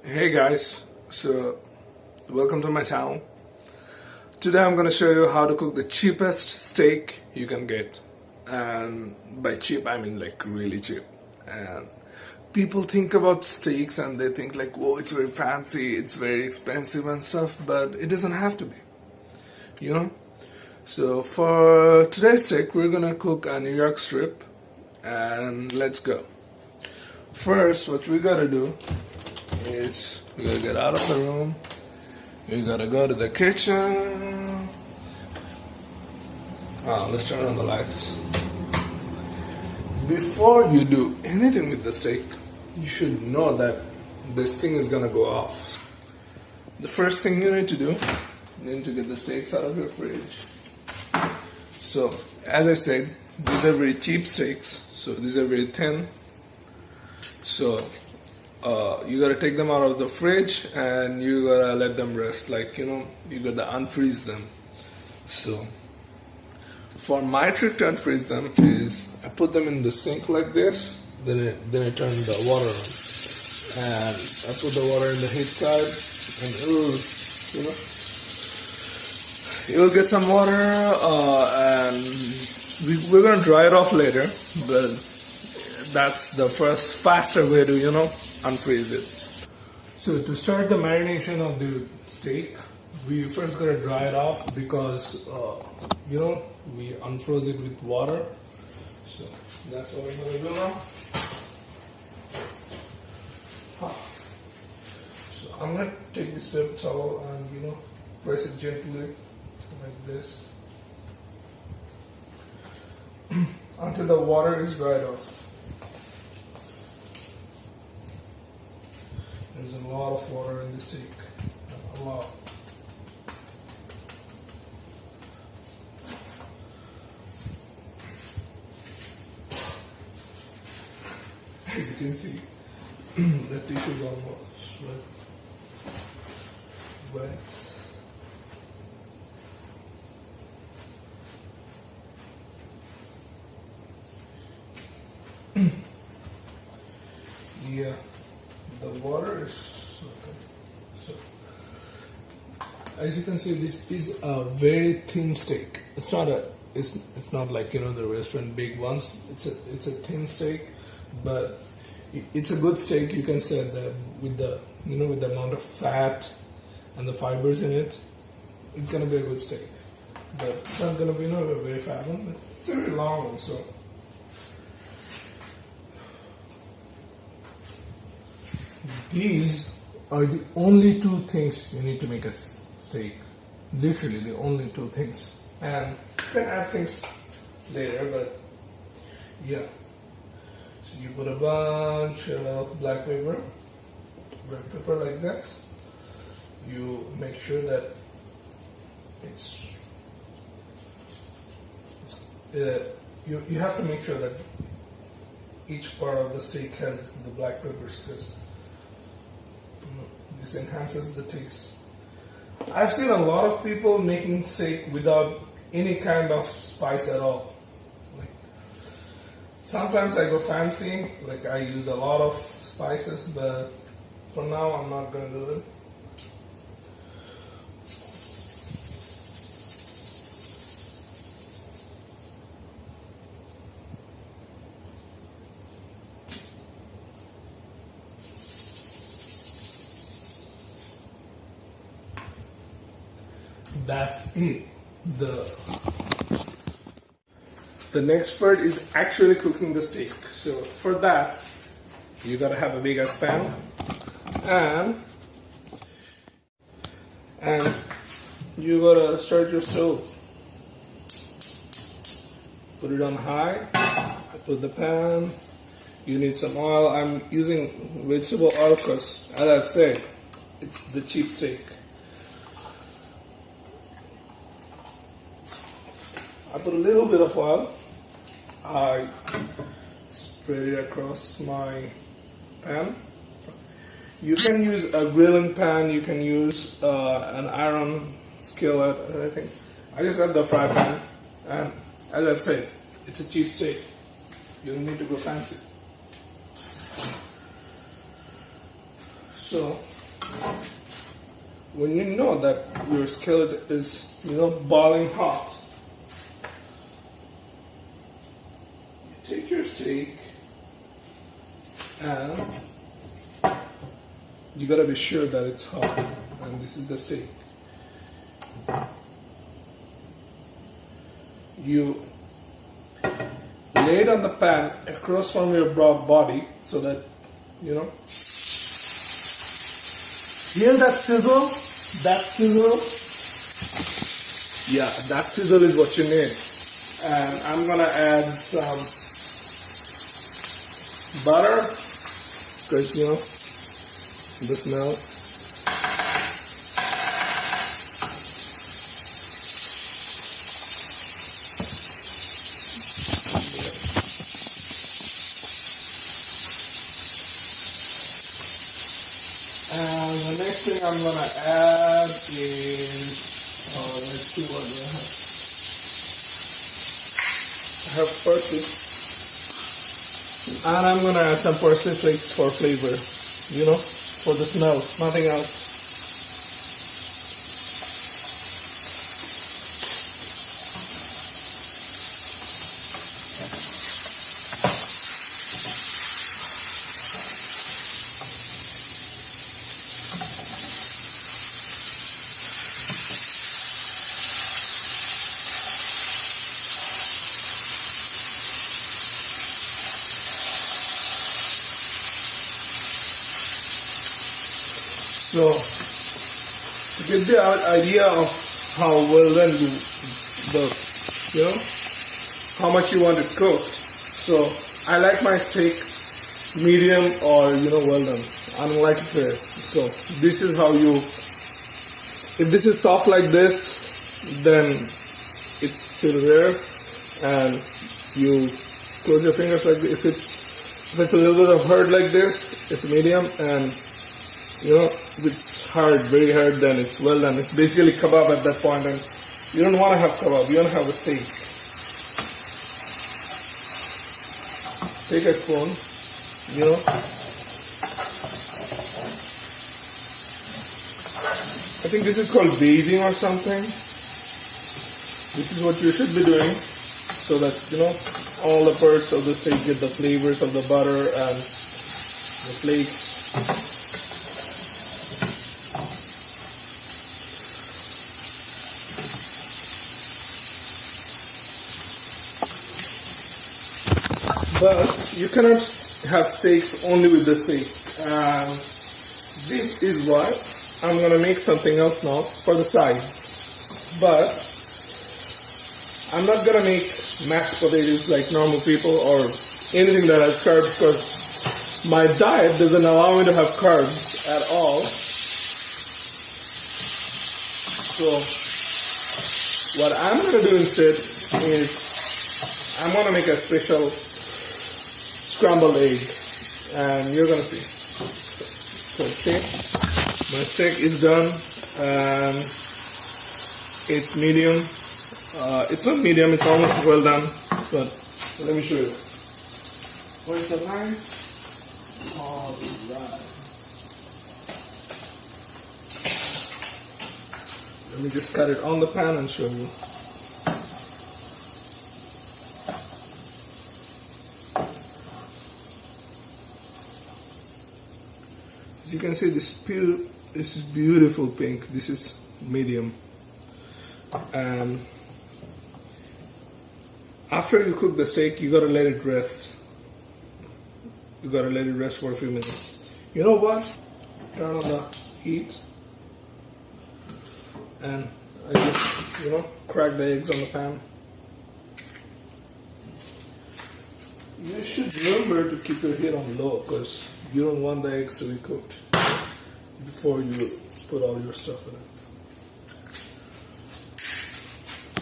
Hey guys, so welcome to my channel. Today I'm gonna show you how to cook the cheapest steak you can get. And by cheap I mean like really cheap. And people think about steaks and they think like, whoa, it's very fancy, it's very expensive and stuff, but it doesn't have to be, you know? So for today's steak we're gonna cook a New York strip, and let's go. First, what we gotta do is we gotta get out of the room, we gotta go to the kitchen. Let's turn on the lights. Before you do anything with the steak, you should know that this thing is gonna go off. The first thing you need to do, you need to get the steaks out of your fridge. So, as I said, these are very cheap steaks, so these are very thin. So you gotta take them out of the fridge and you gotta let them rest, like, you gotta unfreeze them. So for my trick to unfreeze them is I put them in the sink like this, then I turn the water on, and I put the water in the heat side, and it'll get some water, and we're gonna dry it off later, but that's the first faster way to unfreeze it. So to start the marination of the steak, we first gotta dry it off because we unfroze it with water. So that's what we're gonna do now. So I'm gonna take this paper towel and press it gently like this until the water is dried off. There's a lot of water in the steak, a lot. As you can see, the tissue is almost wet. Yeah, the water is okay. So, as you can see, this is a very thin steak. It's not like the restaurant big ones. It's a thin steak, but it's a good steak. You can say that with the with the amount of fat and the fibers in it, it's gonna be a good steak. But it's not gonna be a very fat one. But it's a very long one, so. These are the only two things you need to make a steak. Literally the only two things. And you can add things later, but yeah. So you put a bunch of black pepper like this. You make sure that you have to make sure that each part of the steak has the black peppers, because this enhances the taste. I've seen a lot of people making steak without any kind of spice at all. Like, sometimes I go fancy, like I use a lot of spices, but for now I'm not gonna do it. That's it. The next part is actually cooking the steak. So for that, you gotta have a big ass pan, and you gotta start your stove. Put it on high. Put the pan. You need some oil. I'm using vegetable oil because, as I've said, it's the cheap steak. I put a little bit of oil. I spread it across my pan. You can use a grilling pan. You can use an iron skillet or anything. I just got the fry pan, and as I've said, it's a cheap steak. You don't need to go fancy. So when you know that your skillet is, boiling hot, you take your steak and you gotta be sure that it's hot. And this is the steak. You lay it on the pan across from your body so that, hear that sizzle? That sizzle? Yeah, that sizzle is what you need. And I'm gonna add some butter, because, the smell. And the next thing I'm gonna add is, let's see what we have. I have parsley. And I'm gonna add some parsley flakes for flavor, for the smell, nothing else. So, to get the idea of how well done how much you want it cooked. So, I like my steaks medium or, well done. I don't like it rare. So, this is how if this is soft like this, then it's still rare. And you close your fingers like this. If it's a little bit of hard like this, it's medium. And if it's hard, very hard, then it's well done. It's basically kebab at that point, and you don't want to have kebab, you want to have a steak. Take a spoon, I think this is called basing or something. This is what you should be doing, so that, all the parts of the steak get the flavors of the butter and the flakes. But you cannot have steaks only with the steak. This is why I'm gonna make something else now for the sides. But I'm not gonna make mashed potatoes like normal people or anything that has carbs, because my diet doesn't allow me to have carbs at all. So what I'm gonna do instead is I'm gonna make a special scrambled egg, and you're gonna see. So see, my steak is done, and it's medium. It's not medium; it's almost well done. But let me show you. Where's the knife? All right. Let me just cut it on the pan and show you. As you can see, this is beautiful pink. This is medium. And after you cook the steak, you gotta let it rest. You gotta let it rest for a few minutes. You know what? Turn on the heat. And I just, crack the eggs on the pan. You should remember to keep your heat on low, because you don't want the eggs to be cooked before you put all your stuff in it.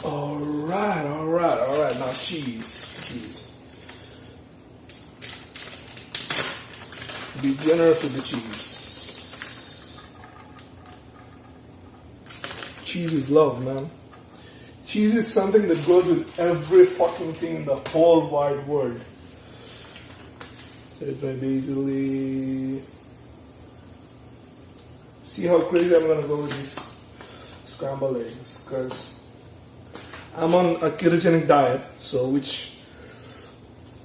Alright. Now cheese. Be generous with the cheese. Cheese is love, man. Cheese is something that goes with every fucking thing in the whole wide world. So it's my basil. See how crazy I'm gonna go with these scrambled eggs, because I'm on a ketogenic diet, so which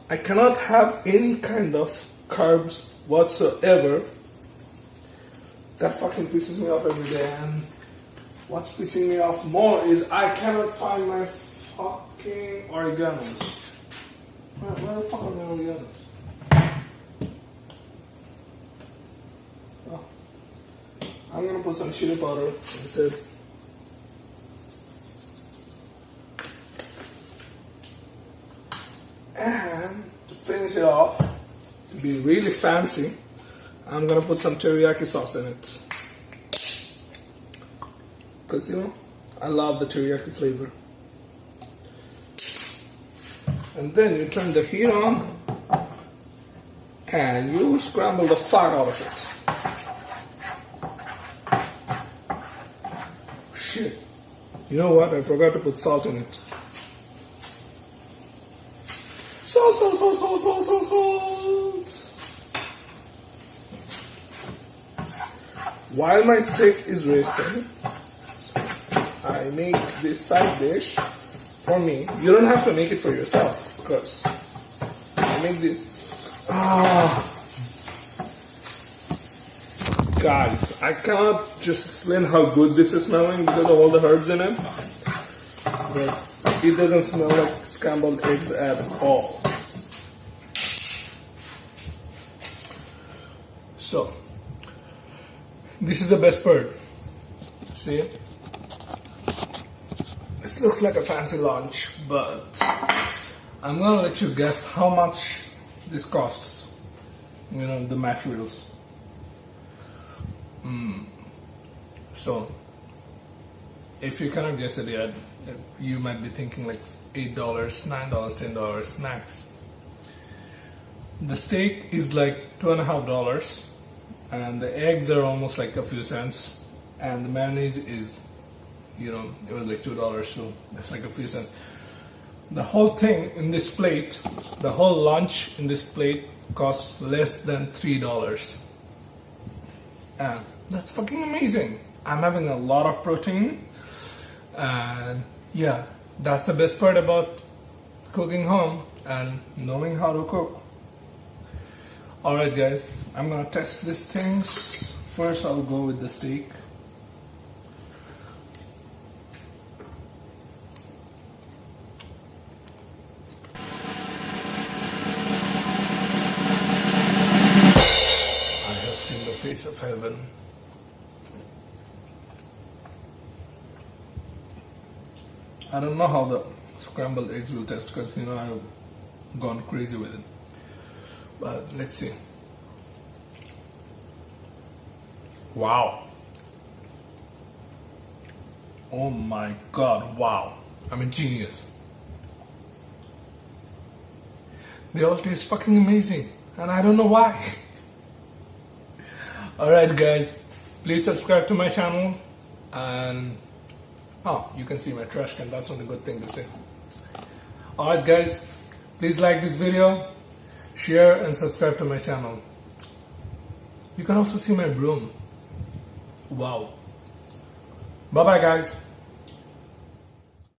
I cannot have any kind of carbs whatsoever. That fucking pisses me off every day. And what's pissing me off more is I cannot find my fucking oreganos. Where the fuck are my oreganos? Oh. I'm gonna put some chili powder instead. And to finish it off, to be really fancy, I'm gonna put some teriyaki sauce in it. Because, you know, I love the teriyaki flavor. And then you turn the heat on and you scramble the fuck out of it. Shit. You know what? I forgot to put salt in it. Salt, salt, salt, salt, salt, salt, salt. While my steak is roasting, I make this side dish for me. You don't have to make it for yourself, because I make this. Guys, I cannot just explain how good this is smelling because of all the herbs in it. But it doesn't smell like scrambled eggs at all. So, this is the best part. See? This looks like a fancy lunch, but I'm gonna let you guess how much this costs. You know, the materials. So, if you cannot guess it yet, you might be thinking like $8, $9, $10 max. The steak is like $2.50, and the eggs are almost like a few cents, and the mayonnaise is, you know, it was like $2, so that's like a few cents. The whole thing in this plate, the whole lunch in this plate costs less than $3. And that's fucking amazing. I'm having a lot of protein, and yeah, that's the best part about cooking home and knowing how to cook. Alright guys, I'm gonna test these things. First I'll go with the steak. I have seen the face of heaven. I don't know how the scrambled eggs will taste, because, you know, I've gone crazy with it. But let's see. Wow. Oh my god, wow. I'm a genius. They all taste fucking amazing, and I don't know why. Alright guys, please subscribe to my channel, and oh, you can see my trash can. That's not a good thing to say. Alright guys, please like this video, share and subscribe to my channel. You can also see my broom. Wow. Bye bye guys.